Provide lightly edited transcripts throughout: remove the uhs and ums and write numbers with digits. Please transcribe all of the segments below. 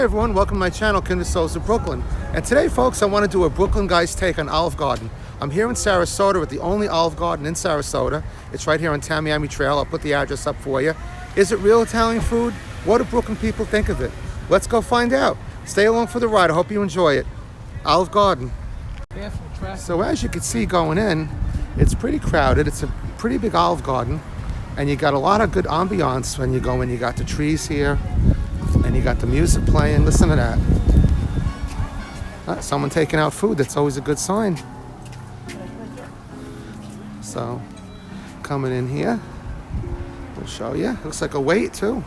Hey everyone, welcome to my channel, Kindred Souls of Brooklyn. And today, folks, I want to do a Brooklyn guy's take on Olive Garden. I'm here in Sarasota at the only Olive Garden in Sarasota. It's right here on Tamiami Trail. I'll put the address up for you. Is it real Italian food? What do Brooklyn people think of it? Let's go find out. Stay along for the ride. I hope you enjoy it. Olive Garden. So as you can see going in, it's pretty crowded. It's a pretty big Olive Garden. And you got a lot of good ambiance when you go in. You got the trees here. And you got the music playing. Listen to that. Someone taking out food. That's always a good sign. So, coming in here, we'll show you. Looks like a wait too.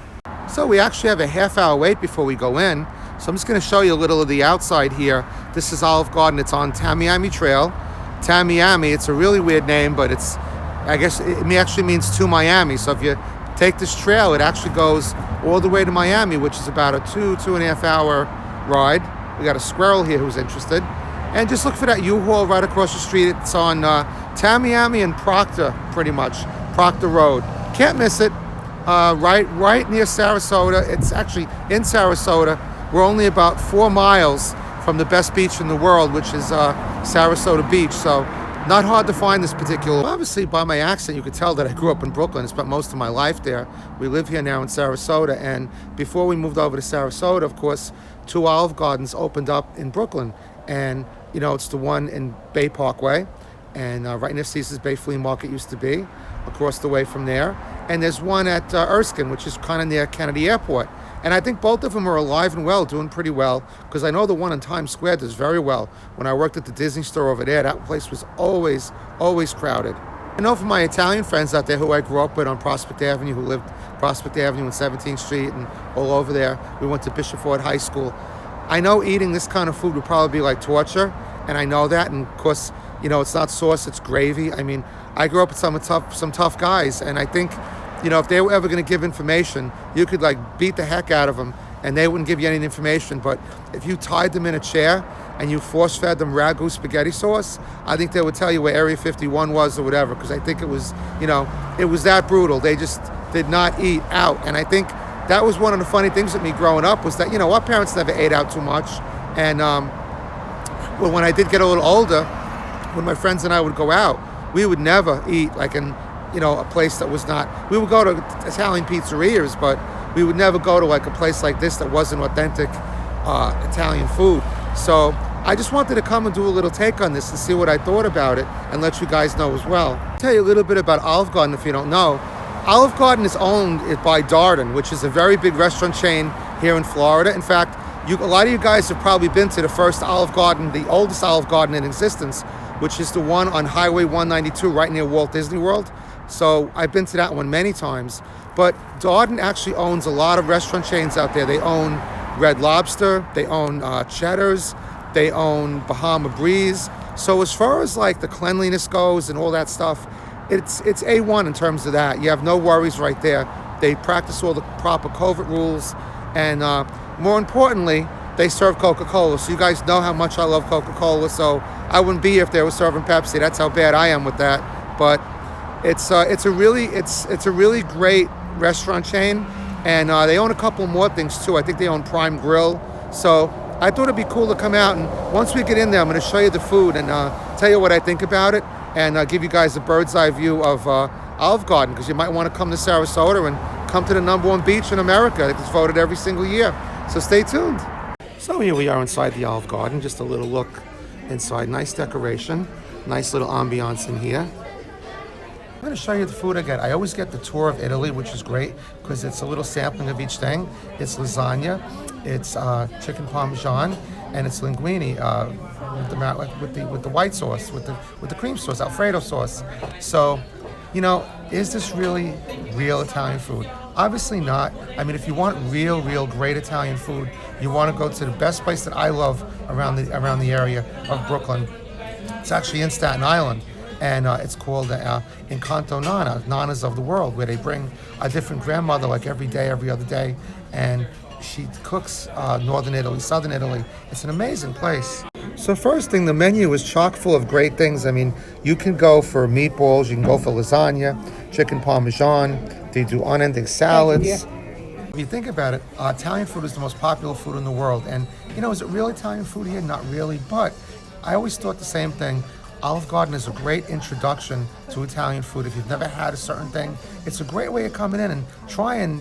So we actually have a half-hour wait before we go in. So I'm just going to show you a little of the outside here. This is Olive Garden. It's on Tamiami Trail. Tamiami. It's a really weird name, but it's, I guess it actually means to Miami. So if you take this trail, it actually goes all the way to Miami, which is about a 2.5 hour ride. We got a squirrel here who's interested. And just look for that U-Haul right across the street. It's on Tamiami and Proctor, pretty much. Proctor Road. Can't miss it. Right near Sarasota. It's actually in Sarasota. We're only about 4 miles from the best beach in the world, which is Sarasota Beach. So not hard to find this particular. Obviously, by my accent, you could tell that I grew up in Brooklyn. I spent most of my life there. We live here now in Sarasota. And before we moved over to Sarasota, of course, 2 Olive Gardens opened up in Brooklyn. And, you know, it's the one in Bay Parkway. And right near Caesars Bay Flea Market used to be, across the way from there. And there's one at Erskine, which is kind of near Kennedy Airport. And I think both of them are alive and well, doing pretty well, because I know the one in Times Square does very well. When I worked at the Disney store over there, that place was always crowded. I know from my Italian friends out there who I grew up with on Prospect Avenue, who lived Prospect Avenue and 17th Street and all over there. We went to Bishop Ford High School. I know eating this kind of food would probably be like torture, and I know that. And of course, you know, it's not sauce, it's gravy. I mean, I grew up with some tough guys, and I think, you know, if they were ever going to give information, you could like beat the heck out of them and they wouldn't give you any information. But if you tied them in a chair and you force-fed them ragu spaghetti sauce, I think they would tell you where Area 51 was or whatever, because I think it was, you know, it was that brutal. They just did not eat out. And I think that was one of the funny things with me growing up, was that, you know, our parents never ate out too much. And well, when I did get a little older, when my friends and I would go out, we would never eat like in, you know, a place that was not, we would go to Italian pizzerias, but we would never go to like a place like this that wasn't authentic Italian food. So I just wanted to come and do a little take on this and see what I thought about it and let you guys know as well. I'll tell you a little bit about Olive Garden if you don't know. Olive Garden is owned by Darden, which is a very big restaurant chain here in Florida. In fact, a lot of you guys have probably been to the first Olive Garden, the oldest Olive Garden in existence, which is the one on Highway 192 right near Walt Disney World. So I've been to that one many times. But Darden actually owns a lot of restaurant chains out there. They own Red Lobster, they own Cheddar's, they own Bahama Breeze. So as far as like the cleanliness goes and all that stuff, it's A1 in terms of that. You have no worries right there. They practice all the proper COVID rules. And more importantly, they serve Coca-Cola. So you guys know how much I love Coca-Cola. So I wouldn't be here if they were serving Pepsi. That's how bad I am with that. But it's a really great restaurant chain, and they own a couple more things too. I think they own Prime Grill. So I thought it'd be cool to come out, and once we get in there, I'm going to show you the food and tell you what I think about it, and give you guys a bird's eye view of Olive Garden, because you might want to come to Sarasota and come to the #1 beach in America. It's voted every single year. So stay tuned. So here we are inside the Olive Garden. Just a little look inside. Nice decoration, nice little ambiance in here. I'm going to show you the food I get. I always get the tour of Italy, which is great because it's a little sampling of each thing. It's lasagna, it's chicken parmesan, and it's linguine with the white sauce, with the cream sauce, Alfredo sauce. So, you know, is this really real Italian food? Obviously not. I mean, if you want real great Italian food, you want to go to the best place that I love around the area of Brooklyn. It's actually in Staten Island. And it's called Encanto Nonna, Nonnas of the World, where they bring a different grandmother like every day, every other day. And she cooks Northern Italy, Southern Italy. It's an amazing place. So first thing, the menu is chock full of great things. I mean, you can go for meatballs, you can go for lasagna, chicken parmesan. They do unending salads. If you think about it, Italian food is the most popular food in the world. And, you know, is it real Italian food here? Not really. But I always thought the same thing. Olive Garden is a great introduction to Italian food. If you've never had a certain thing, it's a great way of coming in and trying,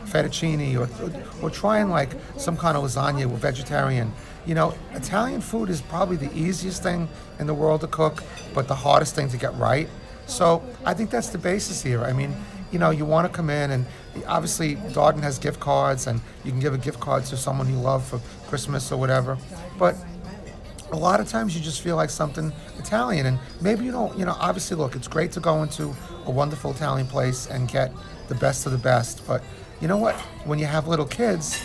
fettuccine or trying like some kind of lasagna or vegetarian. You know, Italian food is probably the easiest thing in the world to cook, but the hardest thing to get right. So I think that's the basis here. I mean, you know, you want to come in and obviously Darden has gift cards and you can give a gift card to someone you love for Christmas or whatever. But a lot of times you just feel like something Italian, and maybe you don't, you know, obviously look, it's great to go into a wonderful Italian place and get the best of the best, but you know what, when you have little kids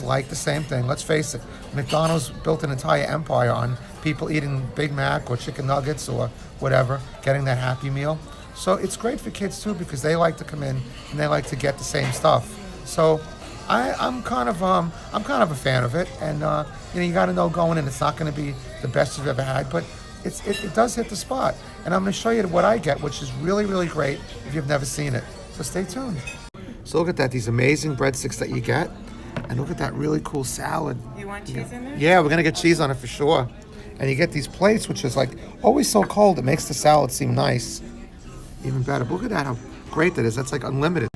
like the same thing. Let's face it, McDonald's built an entire empire on people eating Big Mac or chicken nuggets or whatever, getting that Happy Meal. So it's great for kids too, because they like to come in and they like to get the same stuff. So I'm kind of a fan of it, and you know, you got to know going in, it's not going to be the best you've ever had, but it does hit the spot. And I'm going to show you what I get, which is really, really great if you've never seen it. So stay tuned. So look at that, these amazing breadsticks that you get, and look at that really cool salad. You want cheese in there? Yeah, we're going to get cheese on it for sure. And you get these plates, which is like always so cold, it makes the salad seem nice. Even better. But look at that, how great that is. That's like unlimited.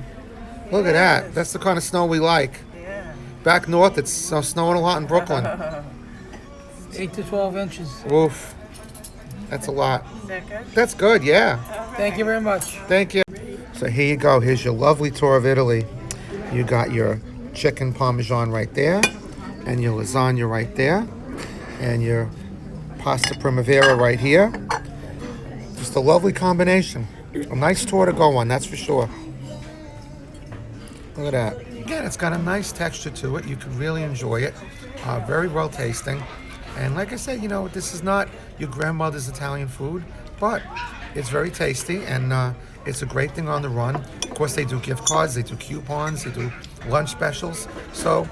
Look at that. That's the kind of snow we like. Yeah. Back north, it's snowing a lot in Brooklyn. 8 to 12 inches. Oof. That's a lot. Is that good? That's good, yeah. Thank you very much. Thank you. So here you go. Here's your lovely tour of Italy. You got your chicken parmesan right there, and your lasagna right there, and your pasta primavera right here. Just a lovely combination. A nice tour to go on, that's for sure. Look at that. Again, it's got a nice texture to it. You can really enjoy it. Very well tasting. And like I said, you know, this is not your grandmother's Italian food, but it's very tasty, and it's a great thing on the run. Of course, they do gift cards, they do coupons, they do lunch specials. So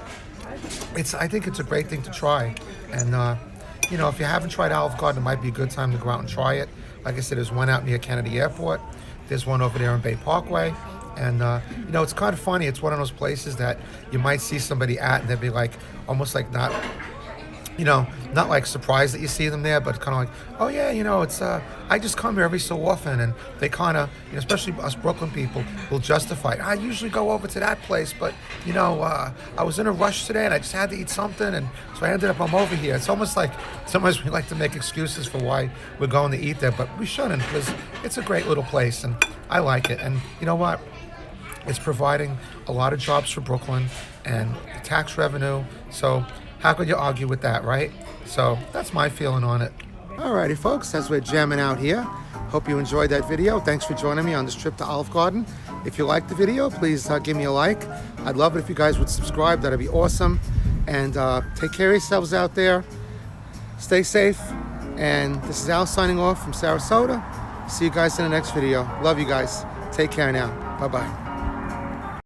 I think it's a great thing to try. And you know, if you haven't tried Olive Garden, it might be a good time to go out and try it. Like I said, there's one out near Kennedy Airport. There's one over there in Bay Parkway. And, you know, it's kind of funny. It's one of those places that you might see somebody at and they'd be like, almost like not, you know, not like surprised that you see them there, but kind of like, oh yeah, you know, it's, I just come here every so often. And they kind of, you know, especially us Brooklyn people, will justify it. I usually go over to that place, but, you know, I was in a rush today and I just had to eat something. And so I ended up, I'm over here. It's almost like, sometimes we like to make excuses for why we're going to eat there, but we shouldn't, because it's a great little place and I like it. And you know what? It's providing a lot of jobs for Brooklyn and tax revenue. So how could you argue with that, right? So that's my feeling on it. Alrighty, folks, as we're jamming out here, hope you enjoyed that video. Thanks for joining me on this trip to Olive Garden. If you liked the video, please give me a like. I'd love it if you guys would subscribe. That'd be awesome. And take care of yourselves out there. Stay safe. And this is Al signing off from Sarasota. See you guys in the next video. Love you guys. Take care now. Bye-bye.